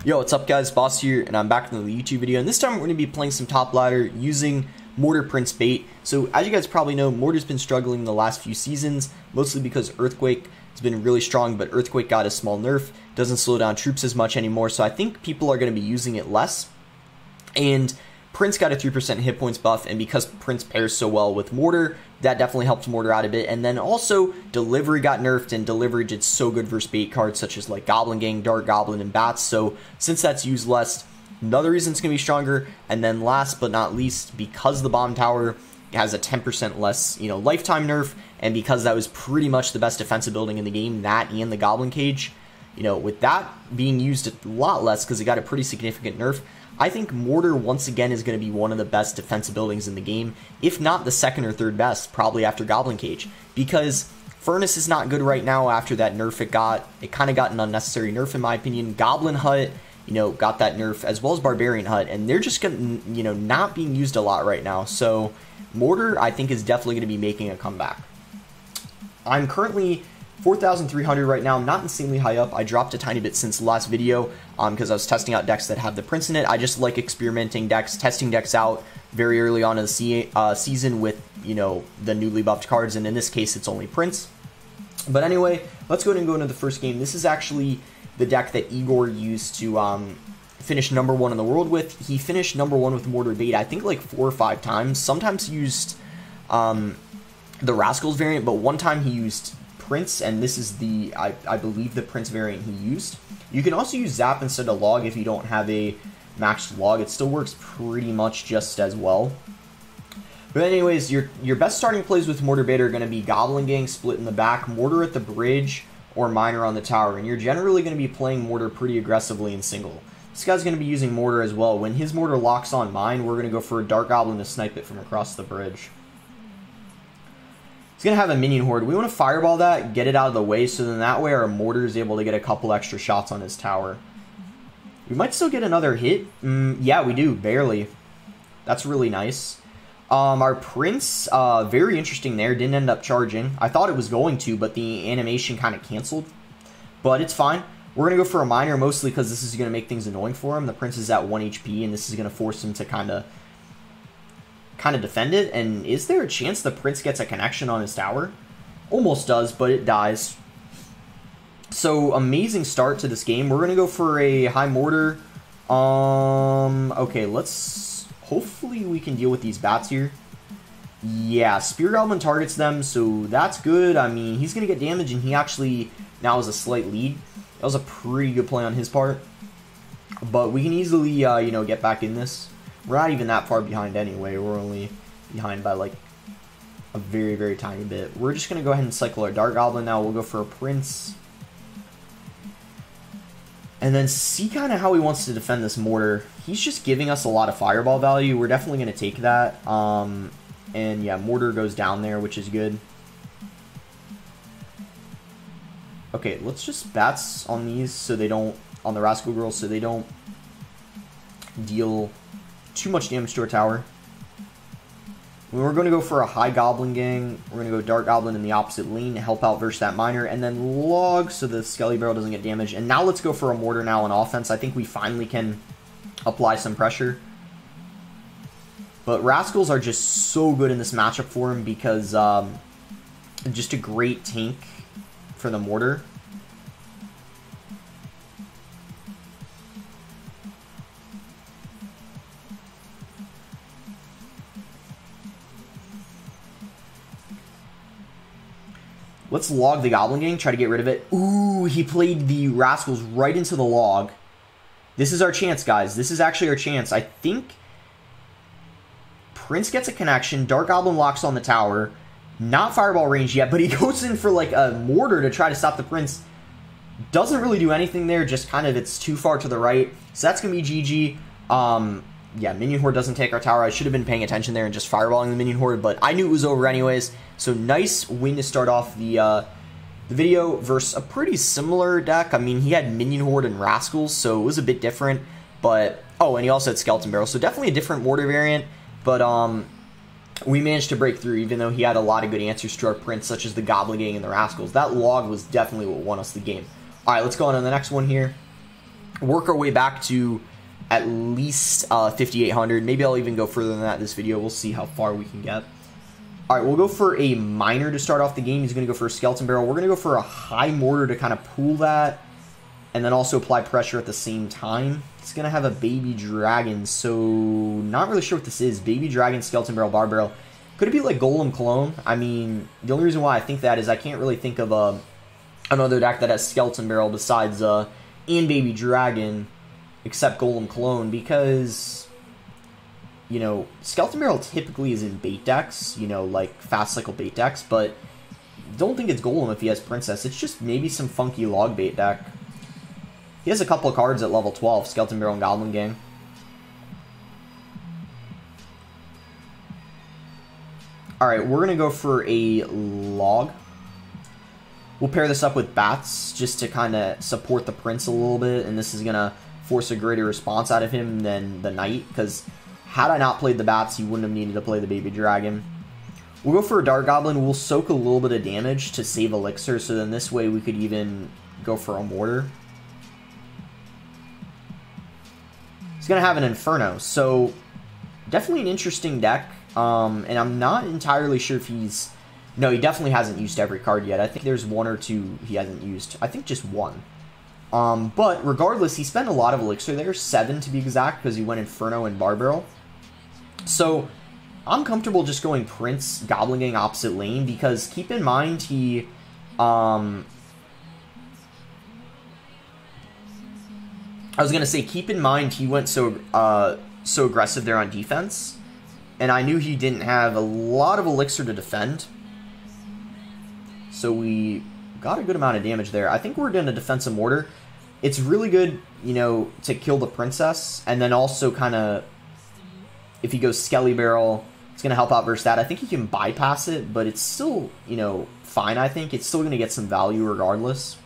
Yo, what's up guys, Boss here, and I'm back in the YouTube video, and this time we're going to be playing some top ladder using Mortar Prince bait. So as you guys probably know, Mortar's been struggling the last few seasons, mostly because Earthquake has been really strong, but Earthquake got a small nerf, doesn't slow down troops as much anymore, so I think people are going to be using it less. And Prince got a 3% hit points buff, and because Prince pairs so well with Mortar, that definitely helped Mortar out a bit. And then also, Delivery got nerfed, and Delivery did so good versus bait cards such as like Goblin Gang, Dark Goblin, and Bats. So since that's used less, another reason it's going to be stronger. And then last but not least, because the Bomb Tower has a 10% less, lifetime nerf, and because that was pretty much the best defensive building in the game, that and the Goblin Cage, with that being used a lot less because it got a pretty significant nerf, I think Mortar, once again, is going to be one of the best defensive buildings in the game, if not the second or third best, probably after Goblin Cage, because Furnace is not good right now after that nerf it got. It kind of got an unnecessary nerf, in my opinion. Goblin Hut, got that nerf, as well as Barbarian Hut, and they're just going to, not being used a lot right now. So Mortar, I think, is definitely going to be making a comeback. I'm currently 4,300 right now, not insanely high up. I dropped a tiny bit since the last video because I was testing out decks that have the Prince in it. I just like experimenting decks, testing decks out very early on in the season with, the newly buffed cards, and in this case, it's only Prince. But anyway, let's go ahead and go into the first game. This is actually the deck that Igor used to finish #1 in the world with. He finished #1 with Mortar Bait, I think like 4 or 5 times. Sometimes he used the Rascals variant, but one time he used Prince, and this is the, I believe, the Prince variant he used. You can also use Zap instead of Log if you don't have a maxed Log. It still works pretty much just as well. But anyways, your best starting plays with Mortar Bait are going to be Goblin Gang split in the back, Mortar at the bridge, or Miner on the tower. And you're generally going to be playing Mortar pretty aggressively in single. This guy's going to be using Mortar as well. When his Mortar locks on mine, we're going to go for a Dark Goblin to snipe it from across the bridge. He's going to have a minion horde. We want to fireball that, get it out of the way, so then that way our Mortar is able to get a couple extra shots on his tower. We might still get another hit. Yeah, we do, barely. That's really nice. Our Prince, very interesting there, didn't end up charging. I thought it was going to, but the animation kind of canceled. But it's fine. We're going to go for a Miner, mostly because this is going to make things annoying for him. The Prince is at 1 HP, and this is going to force him to kind of defend it. And is there a chance the Prince gets a connection on his tower? Almost does, but it dies. So amazing start to this game. We're gonna go for a high mortar. Okay, let's hopefully we can deal with these bats here. Yeah, Spear Goblin targets them, so that's good. I mean, he's gonna get damage, and he actually now has a slight lead. That was a pretty good play on his part, but we can easily get back in this. We're not even that far behind anyway. We're only behind by like a very, very tiny bit. We're just going to go ahead and cycle our Dark Goblin now. We'll go for a Prince. And then see kind of how he wants to defend this Mortar. He's just giving us a lot of fireball value. We're definitely going to take that. And yeah, Mortar goes down there, which is good. Okay, let's just bats on these so they don't, on the Rascal Girls, so they don't deal too much damage to our tower. We're going to go for a high Goblin Gang. We're going to go Dark Goblin in the opposite lane to help out versus that Miner, and then Log so the Skelly Barrel doesn't get damaged. And now let's go for a Mortar now on offense. I think we finally can apply some pressure. But Rascals are just so good in this matchup for him because just a great tank for the Mortar. Let's log the Goblin Gang, try to get rid of it. Ooh, he played the Rascals right into the log. This is our chance, guys. This is actually our chance. I think Prince gets a connection. Dark Goblin locks on the tower. Not fireball range yet, but he goes in for like a Mortar to try to stop the Prince. Doesn't really do anything there, just kind of it's too far to the right. So that's going to be GG. Yeah, Minion Horde doesn't take our tower. I should have been paying attention there and just fireballing the Minion Horde, but I knew it was over anyways. So nice win to start off the video versus a pretty similar deck. I mean, he had Minion Horde and Rascals, so it was a bit different. But, oh, and he also had Skeleton Barrel, so definitely a different Mortar variant. But we managed to break through, even though he had a lot of good answers to our Prince, such as the Goblin Gang and the Rascals. That log was definitely what won us the game. All right, let's go on to the next one here. work our way back to at least 5,800. Maybe I'll even go further than that this video. We'll see how far we can get. All right, we'll go for a miner to start off the game. He's going to go for a skeleton barrel. We're going to go for a high mortar to kind of pool that, and then also apply pressure at the same time. He's going to have a baby dragon, so not really sure what this is. Baby dragon, skeleton barrel, bar barrel. Could it be like golem clone? I mean, the only reason why I think that is I can't really think of another deck that has skeleton barrel besides and baby dragon, except golem clone, because, you know, skeleton barrel typically is in bait decks, you know, like fast cycle bait decks, but don't think it's golem if he has princess. It's just maybe some funky log bait deck. He has a couple of cards at level 12, skeleton barrel and goblin gang. Alright, we're going to go for a log. We'll pair this up with bats just to kind of support the prince a little bit, and this is going to force a greater response out of him than the knight, because had I not played the bats, he wouldn't have needed to play the baby dragon. We'll go for a dark goblin. We'll soak a little bit of damage to save elixir, so then this way we could even go for a mortar. He's going to have an inferno, so definitely an interesting deck, and I'm not entirely sure if he's... No, he definitely hasn't used every card yet. I think there's one or two he hasn't used. I think just one. But regardless, he spent a lot of elixir there, 7 to be exact, because he went Inferno and Bar Barrel. So I'm comfortable just going Prince, Goblin Gang opposite lane, because keep in mind he... I was going to say, keep in mind he went so aggressive there on defense, and I knew he didn't have a lot of elixir to defend. So we got a good amount of damage there. I think we're going to defensive mortar. It's really good, you know, to kill the princess, and then also kind of, if he goes Skelly Barrel, it's going to help out versus that. I think he can bypass it, but it's still, you know, fine, I think. It's still going to get some value regardless.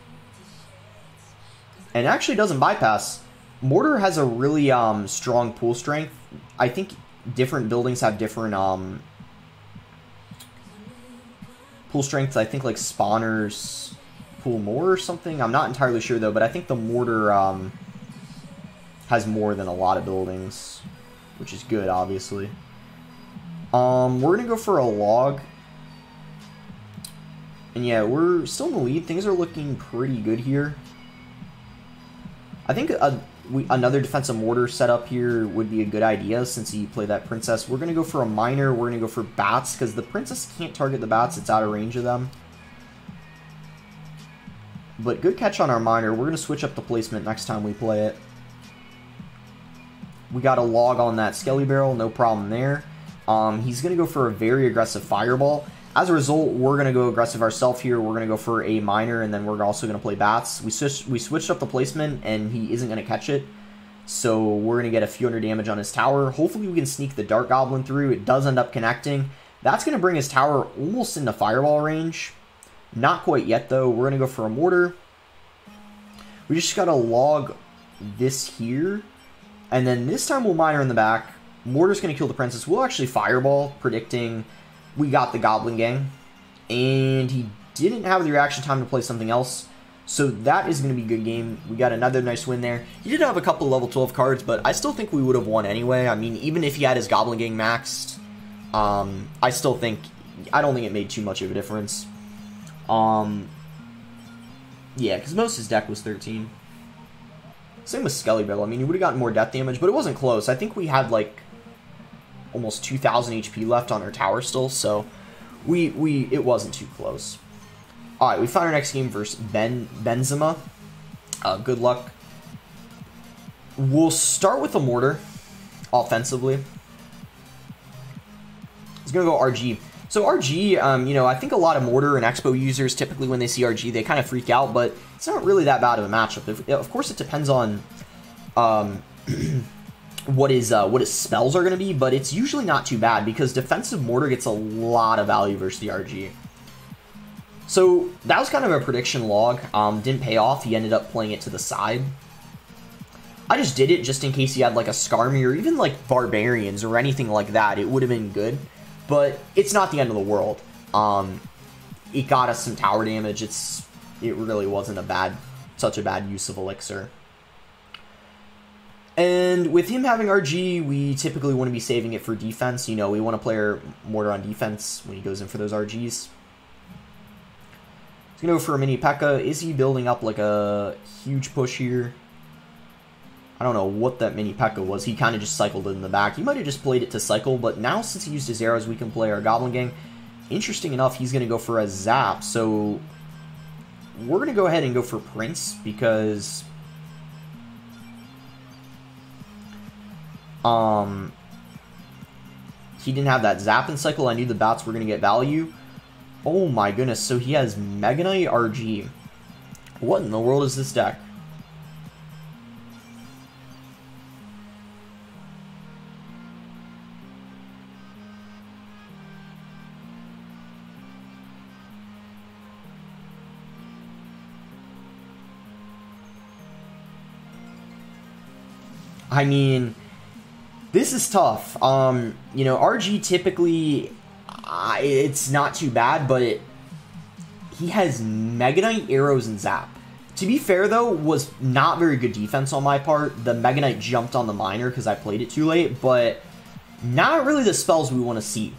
And it actually doesn't bypass. Mortar has a really strong pool strength. I think different buildings have different pool strengths. I think like spawners pool more or something. I'm not entirely sure though, but I think the mortar has more than a lot of buildings, which is good, obviously. We're going to go for a log. And yeah, we're still in the lead. Things are looking pretty good here. I think another defensive mortar setup here would be a good idea since he played that princess. We're going to go for a miner. We're going to go for bats because the princess can't target the bats. It's out of range of them. But good catch on our miner. We're going to switch up the placement next time we play it. We got a log on that Skelly Barrel. No problem there. He's going to go for a very aggressive fireball. As a result, we're going to go aggressive ourselves here. We're going to go for a miner, and then we're also going to play bats. We switched up the placement, and he isn't going to catch it. So we're going to get a few hundred damage on his tower. Hopefully we can sneak the Dark Goblin through. It does end up connecting. That's going to bring his tower almost into fireball range. Not quite yet, though. We're going to go for a mortar. We just got to log this here. And then this time we'll miner in the back. Mortar's going to kill the princess. We'll actually fireball, predicting... We got the Goblin Gang, and he didn't have the reaction time to play something else, so that is going to be a good game. We got another nice win there. He did have a couple level 12 cards, but I still think we would have won anyway. I mean, even if he had his Goblin Gang maxed, I don't think it made too much of a difference. Yeah, because most of his deck was 13. Same with Skelly Barrel. I mean, he would have gotten more death damage, but it wasn't close. I think we had, like, almost 2,000 HP left on our tower still, so it wasn't too close. Alright, we found our next game versus Benzema. Good luck. We'll start with a mortar, offensively. He's going to go RG. So RG, you know, I think a lot of mortar and Expo users, typically when they see RG, they kind of freak out, but it's not really that bad of a matchup. Of course, it depends on... what his spells are going to be, but it's usually not too bad because defensive mortar gets a lot of value versus the RG. So that was kind of a prediction log. Didn't pay off. He ended up playing it to the side. I just did it just in case he had like a Skarmy or even like Barbarians or anything like that. It would have been good, but it's not the end of the world. It got us some tower damage. It really wasn't such a bad use of elixir. And with him having RG, we typically want to be saving it for defense. You know, we want to play our Mortar on defense when he goes in for those RGs. He's going to go for a mini P.E.K.K.A. Is he building up like a huge push here? I don't know what that mini P.E.K.K.A. was. He kind of just cycled it in the back. He might have just played it to cycle, but now since he used his arrows, we can play our Goblin Gang. Interesting enough, he's going to go for a Zap. So we're going to go ahead and go for Prince because he didn't have that Zap in cycle. I knew the bats were going to get value. Oh my goodness, so he has Mega Knight RG. What in the world is this deck? I mean, this is tough. You know, RG typically, it's not too bad, but he has Mega Knight, Arrows, and Zap. To be fair, though, was not very good defense on my part. The Mega Knight jumped on the Miner because I played it too late, but not really the spells we want to see.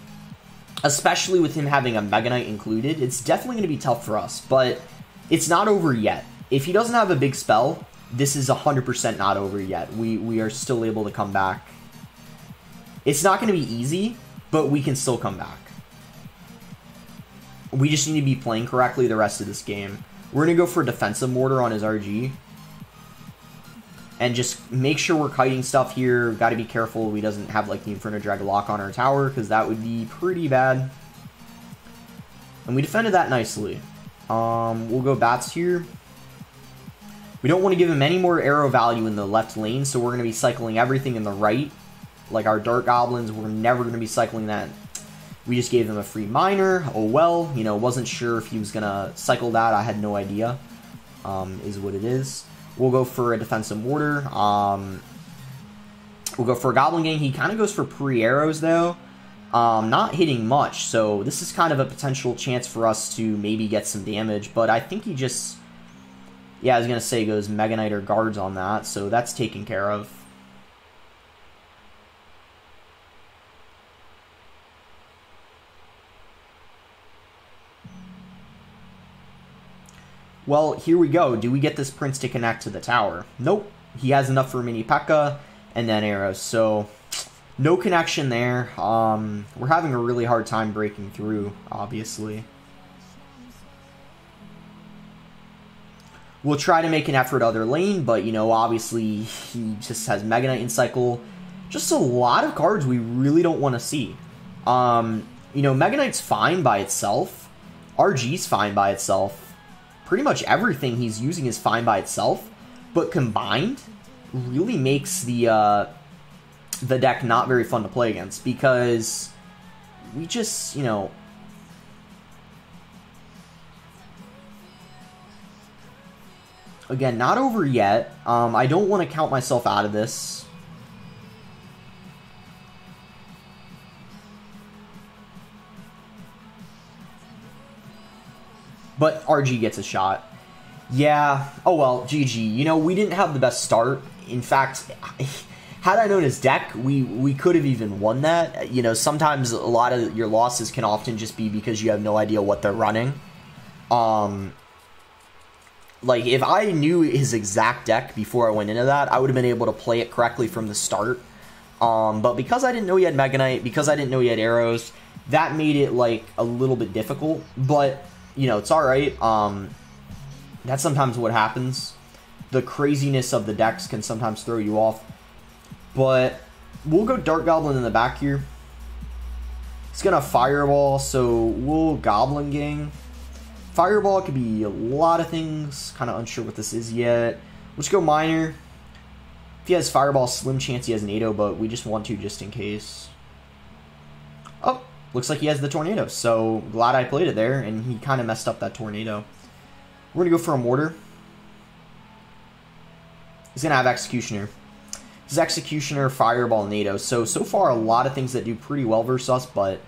Especially with him having a Mega Knight included. It's definitely going to be tough for us, but it's not over yet. If he doesn't have a big spell, this is 100% not over yet. We are still able to come back. It's not going to be easy, but we can still come back. We just need to be playing correctly the rest of this game. We're going to go for defensive Mortar on his RG. And just make sure we're kiting stuff here. Got to be careful he doesn't have like the Inferno Drag lock on our tower, because that would be pretty bad. And we defended that nicely. We'll go bats here. We don't want to give him any more arrow value in the left lane, so we're going to be cycling everything in the right. Like our Dark Goblins, we're never going to be cycling that. We just gave them a free Miner. Oh well, you know, wasn't sure if he was going to cycle that. I had no idea, is what it is. We'll go for a defensive Mortar. We'll go for a Goblin Gang. He kind of goes for pre-arrows, though. Not hitting much, so this is kind of a potential chance for us to maybe get some damage, but I think he just... Yeah, I was going to say goes Mega Knight or Guards on that, so that's taken care of. Well, here we go. Do we get this Prince to connect to the tower? Nope. He has enough for mini P.E.K.K.A. and then arrows, so no connection there. We're having a really hard time breaking through, obviously. We'll try to make an effort other lane, but, you know, obviously he just has Mega Knight in cycle. Just a lot of cards we really don't want to see. You know, Mega Knight's fine by itself. RG's fine by itself. Pretty much everything he's using is fine by itself. But combined, really makes the deck not very fun to play against. Because we just, you know... Again, not over yet. I don't want to count myself out of this. But RG gets a shot. Yeah. Oh well, GG. You know, we didn't have the best start. In fact, had I known his deck, we could have even won that. You know, sometimes a lot of your losses can often just be because you have no idea what they're running. Like, if I knew his exact deck before I went into that, I would have been able to play it correctly from the start. But because I didn't know he had Mega Knight, because I didn't know he had arrows, that made it, like, a little bit difficult. But, you know, it's alright. That's sometimes what happens. The craziness of the decks can sometimes throw you off. But we'll go Dark Goblin in the back here. He's going to Fireball, so we'll Goblin Gang. Fireball could be a lot of things. Kind of unsure what this is yet. Let's go Miner. If he has Fireball, slim chance he has NATO, but we just want to just in case. Oh, looks like he has the Tornado. So glad I played it there, and he kind of messed up that Tornado. We're going to go for a Mortar. He's going to have Executioner. His Executioner, Fireball, NATO. So far, a lot of things that do pretty well versus us, but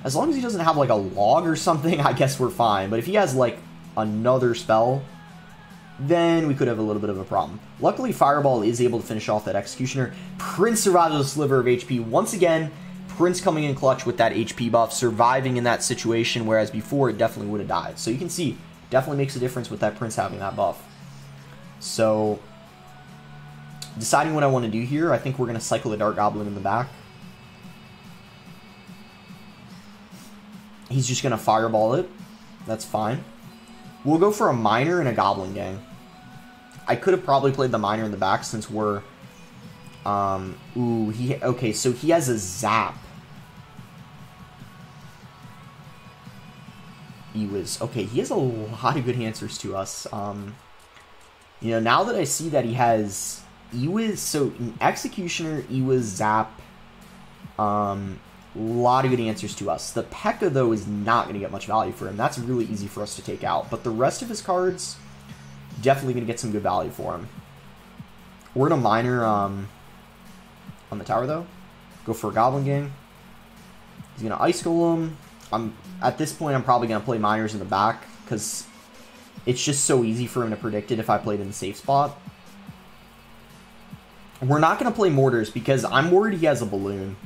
as long as he doesn't have, like, a log or something, I guess we're fine. But if he has, like, another spell, then we could have a little bit of a problem. Luckily, Fireball is able to finish off that Executioner. Prince survives with a sliver of HP. Once again, Prince coming in clutch with that HP buff, surviving in that situation, whereas before it definitely would have died. So you can see, definitely makes a difference with that Prince having that buff. So, deciding what I want to do here, I think we're going to cycle the Dark Goblin in the back. He's just going to Fireball it. That's fine. We'll go for a Miner and a Goblin Gang. I could have probably played the Miner in the back since we're... okay, so he has a Zap. Okay, he has a lot of good answers to us. You know, now that I see that he has so Executioner, Zap, a lot of good answers to us. The P.E.K.K.A, though, is not going to get much value for him. That's really easy for us to take out. But the rest of his cards, definitely going to get some good value for him. We're going to Miner on the tower, though. Go for a Goblin Gang. He's going to Ice Golem. At this point, I'm probably going to play Miners in the back, because it's just so easy for him to predict it if I played in the safe spot. We're not going to play Mortars, because I'm worried he has a Balloon.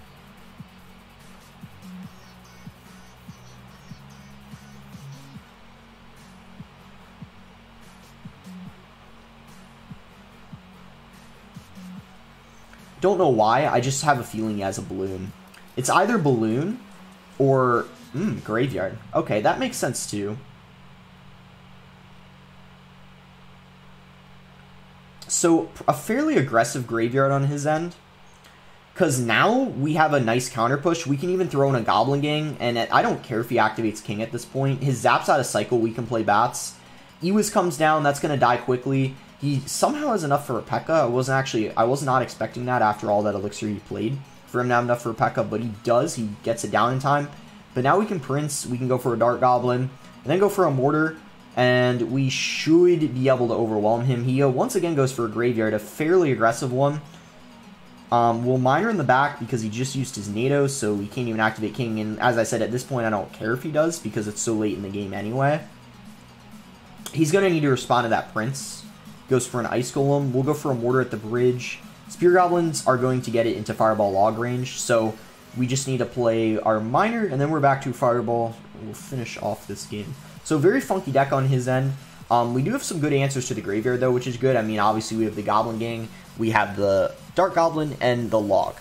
Don't know why, I just have a feeling he has a Balloon. It's either Balloon or Graveyard. Okay, that makes sense too. So, a fairly aggressive Graveyard on his end. Because now we have a nice counter push. We can even throw in a Goblin Gang, and I don't care if he activates King at this point. His Zap's out of cycle, we can play Bats. Ewis comes down, that's going to die quickly. He somehow has enough for a P.E.K.K.A. I was not expecting that after all that Elixir he played for him to have enough for a P.E.K.K.A, but he does. He gets it down in time. But now we can Prince, we can go for a Dark Goblin, and then go for a Mortar, and we should be able to overwhelm him. He once again goes for a Graveyard, a fairly aggressive one. We'll Miner in the back because he just used his NATO, so we can't even activate King, and as I said, at this point I don't care if he does because it's so late in the game anyway. He's going to need to respond to that Prince. Goes for an Ice Golem. We'll go for a Mortar at the bridge. Spear Goblins are going to get it into Fireball log range, so we just need to play our Miner, and then we're back to Fireball. We'll finish off this game. So very funky deck on his end. We do have some good answers to the Graveyard, though, which is good. I mean, obviously we have the Goblin Gang, we have the Dark Goblin, and the Log.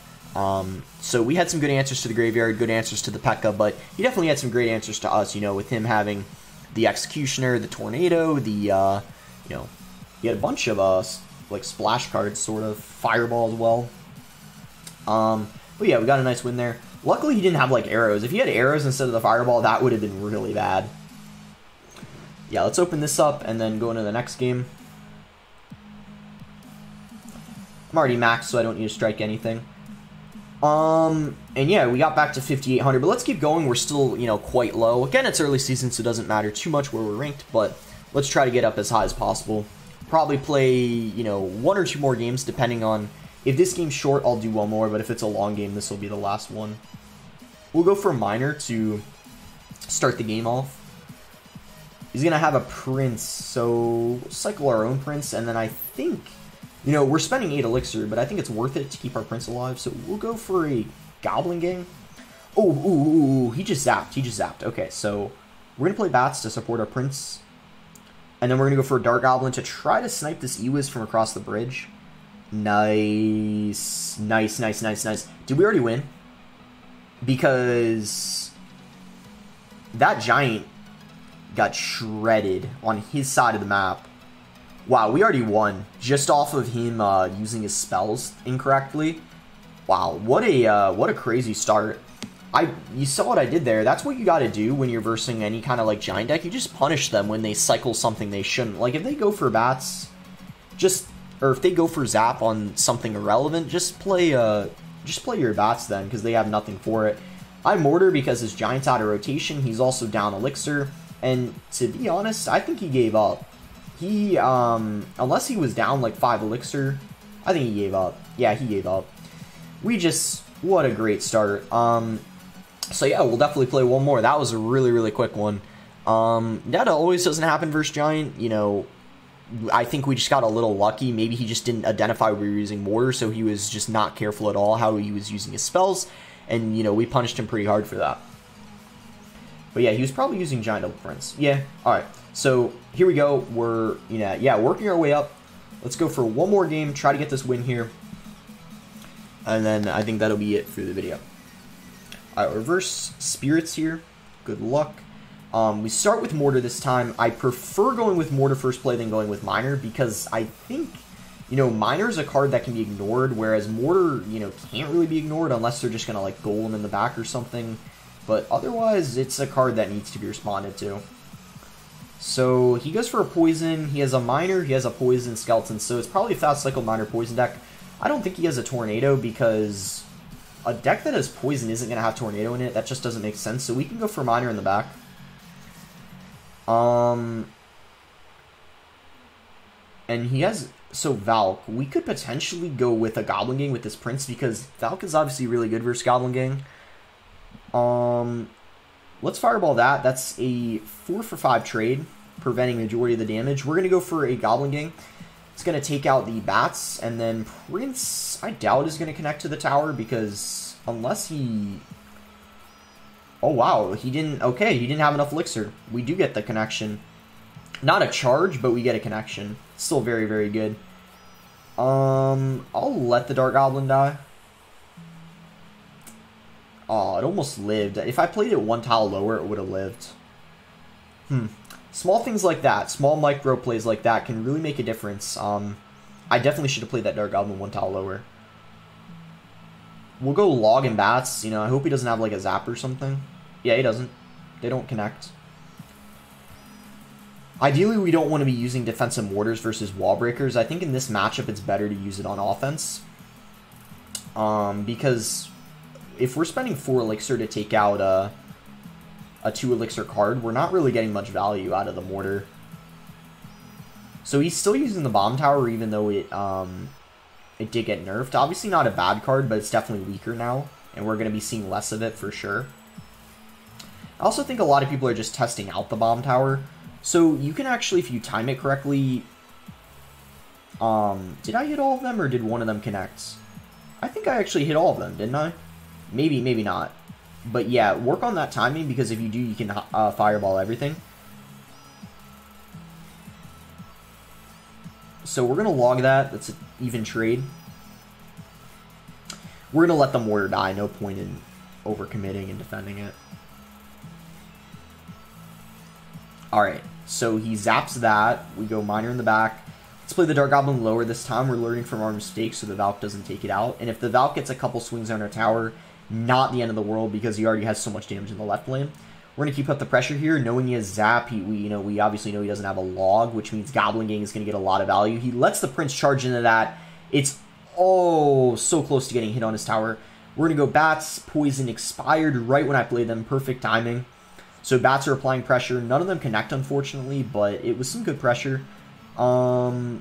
So we had some good answers to the Graveyard, good answers to the P.E.K.K.A, but he definitely had some great answers to us, you know, with him having the Executioner, the Tornado, the, you know, he had a bunch of, like, splash cards, sort of. Fireball as well. But yeah, we got a nice win there. Luckily, he didn't have, like, arrows. If he had arrows instead of the Fireball, that would have been really bad. Yeah, let's open this up and then go into the next game. I'm already maxed, so I don't need to strike anything. And yeah, we got back to 5,800, but let's keep going. We're still, you know, quite low. Again, it's early season, so it doesn't matter too much where we're ranked, but let's try to get up as high as possible. Probably play, you know, 1 or 2 more games, depending on... If this game's short, I'll do 1 more, but if it's a long game, this will be the last one. We'll go for a Miner to start the game off. He's going to have a Prince, so we'll cycle our own Prince, and then I think... You know, we're spending 8 Elixir, but I think it's worth it to keep our Prince alive, so we'll go for a Goblin Gang. Oh, he just zapped. Okay, so we're going to play Bats to support our Prince. And then we're going to go for a Dark Goblin to try to snipe this Ewis from across the bridge. Nice. Did we already win? Because that Giant got shredded on his side of the map. Wow, we already won just off of him using his spells incorrectly. Wow, what a crazy start. You saw what I did there. That's what you got to do when you're versing any kind of like Giant deck. You just punish them when they cycle something they shouldn't. Like if they go for Bats, or if they go for Zap on something irrelevant, just play your Bats then because they have nothing for it. I Mortar because his Giant's out of rotation. He's also down Elixir, and to be honest, I think he gave up. He unless he was down like 5 Elixir, I think he gave up. Yeah, he gave up. What a great start. So yeah, we'll definitely play 1 more. That was a really quick one. That always doesn't happen versus Giant. You know, I think we just got a little lucky. Maybe he just didn't identify we were using Mortar, so he was just not careful at all how he was using his spells. And, you know, we punished him pretty hard for that. But yeah, he was probably using Giant Double Prince. Yeah, alright. So, here we go. We're, you know, yeah, working our way up. Let's go for one more game, try to get this win here. And then I think that'll be it for the video. Alright, reverse spirits here. Good luck. We start with Mortar this time. I prefer going with Mortar first play than going with Miner because I think, you know, Miner is a card that can be ignored, whereas Mortar, you know, can't really be ignored unless they're just going to, like, goal him in the back or something. But otherwise, it's a card that needs to be responded to. So, he goes for a Poison. He has a Miner. He has a Poison Skeleton. So, it's probably a Fast Cycle Miner Poison deck. I don't think he has a Tornado because a deck that has Poison isn't going to have Tornado in it. That just doesn't make sense. So, we can go for Miner in the back. And he has, so Valk, we could potentially go with a Goblin Gang with this Prince because Valk is obviously really good versus Goblin Gang. Let's Fireball that. That's a 4-for-5 trade, preventing majority of the damage. We're going to go for a Goblin Gang. It's going to take out the Bats, and then Prince, I doubt is going to connect to the tower because unless he... Oh, wow, he didn't... Okay, he didn't have enough Elixir. We do get the connection. Not a charge, but we get a connection. Still very, very good. I'll let the Dark Goblin die. Oh, it almost lived. If I played it one tile lower, it would have lived. Small things like that, small micro plays like that can really make a difference. I definitely should have played that Dark Goblin one tile lower. We'll go Log and Bats. You know, I hope he doesn't have, like, a Zap or something. Yeah, he doesn't. They don't connect. Ideally, we don't want to be using defensive Mortars versus Wall Breakers. I think in this matchup, it's better to use it on offense. Because if we're spending 4 Elixir to take out a 2 Elixir card, we're not really getting much value out of the Mortar. So he's still using the Bomb Tower, even though it did get nerfed. Obviously not a bad card, but it's definitely weaker now, and we're going to be seeing less of it for sure. I also think a lot of people are just testing out the Bomb Tower. So you can actually, if you time it correctly... did I hit all of them, or did one of them connect? I think I actually hit all of them, didn't I? Maybe, maybe not. But yeah, work on that timing, because if you do, you can fireball everything. So we're going to log that. That's an even trade. We're going to let the Mortar die. No point in overcommitting and defending it. Alright, so he zaps that. We go Miner in the back. Let's play the Dark Goblin lower this time. We're learning from our mistakes so the Valk doesn't take it out. And if the Valk gets a couple swings on our tower, not the end of the world because he already has so much damage in the left lane. We're going to keep up the pressure here. Knowing he has Zap, we obviously know he doesn't have a Log, which means Goblin Gang is going to get a lot of value. He lets the Prince charge into that. It's, oh, so close to getting hit on his tower. We're going to go Bats. Poison expired right when I played them. Perfect timing. So Bats are applying pressure. None of them connect, unfortunately, but it was some good pressure. Oh,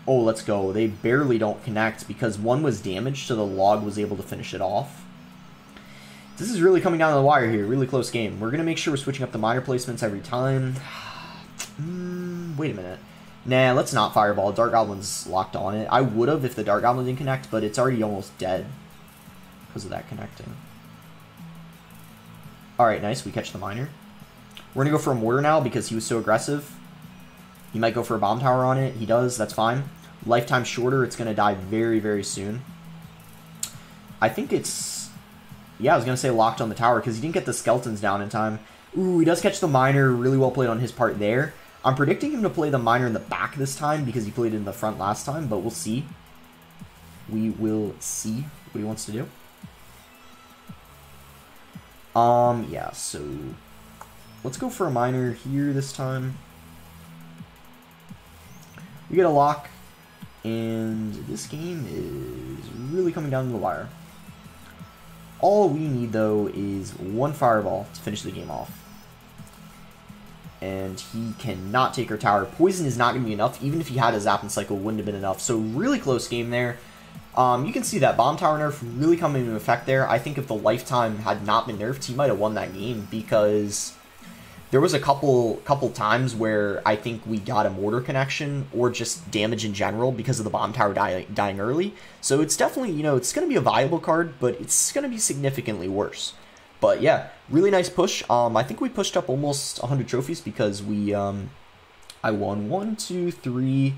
let's go. They barely don't connect because one was damaged, so the Log was able to finish it off. This is really coming down to the wire here. Really close game. We're going to make sure we're switching up the Miner placements every time. Wait a minute. Nah, let's not Fireball. Dark Goblin's locked on it. I would have if the Dark Goblin didn't connect, but it's already almost dead because of that connecting. Alright, nice. We catch the Miner. We're going to go for a Mortar now because he was so aggressive. He might go for a Bomb Tower on it. He does. That's fine. Lifetime shorter. It's going to die very, very soon. I think it's... Yeah, I was going to say locked on the tower because he didn't get the skeletons down in time. Ooh, he does catch the Miner. Really well played on his part there. I'm predicting him to play the Miner in the back this time because he played it in the front last time, but we'll see. We will see what he wants to do. Yeah, so let's go for a Miner here this time. We get a lock, and this game is really coming down to the wire. All we need, though, is one Fireball to finish the game off. And he cannot take our tower. Poison is not going to be enough. Even if he had a Zap and Cycle, wouldn't have been enough. So, really close game there. You can see that Bomb Tower nerf really coming into effect there. I think if the Lifetime had not been nerfed, he might have won that game. Because there was a couple times where I think we got a mortar connection or just damage in general because of the bomb tower dying early. So it's definitely, you know, it's going to be a viable card, but it's going to be significantly worse. But yeah, really nice push. I think we pushed up almost 100 trophies because we, I won 1, 2, 3,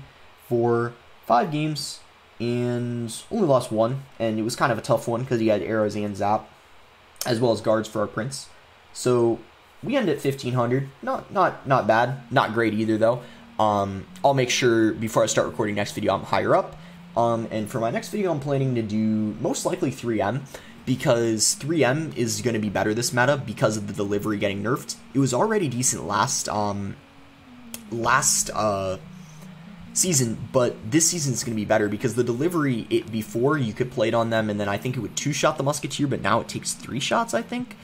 4, 5 games and only lost 1. And it was kind of a tough one because he had arrows and zap, as well as guards for our prince. So we end at 1,500. Not bad. Not great either though. I'll make sure before I start recording next video I'm higher up. And for my next video I'm planning to do most likely 3M, because 3M is going to be better this meta because of the delivery getting nerfed. It was already decent last season, but this season is going to be better because the delivery, before you could play it on them and then I think it would 2-shot the musketeer, but now it takes 3 shots, I think.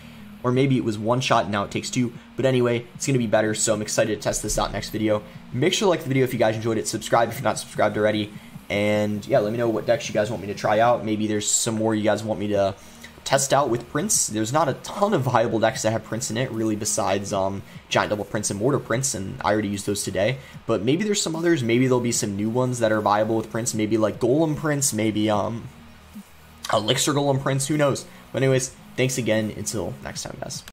Or maybe it was 1 shot and now it takes 2. But anyway, it's going to be better, so I'm excited to test this out next video. Make sure to like the video if you guys enjoyed it. Subscribe if you're not subscribed already. And yeah, let me know what decks you guys want me to try out. Maybe there's some more you guys want me to test out with Prince. There's not a ton of viable decks that have Prince in it, really, besides Giant Double Prince and Mortar Prince, and I already used those today. But maybe there's some others. Maybe there'll be some new ones that are viable with Prince. Maybe like Golem Prince, maybe Elixir Golem Prince, who knows. But anyways, thanks again. Until next time, guys.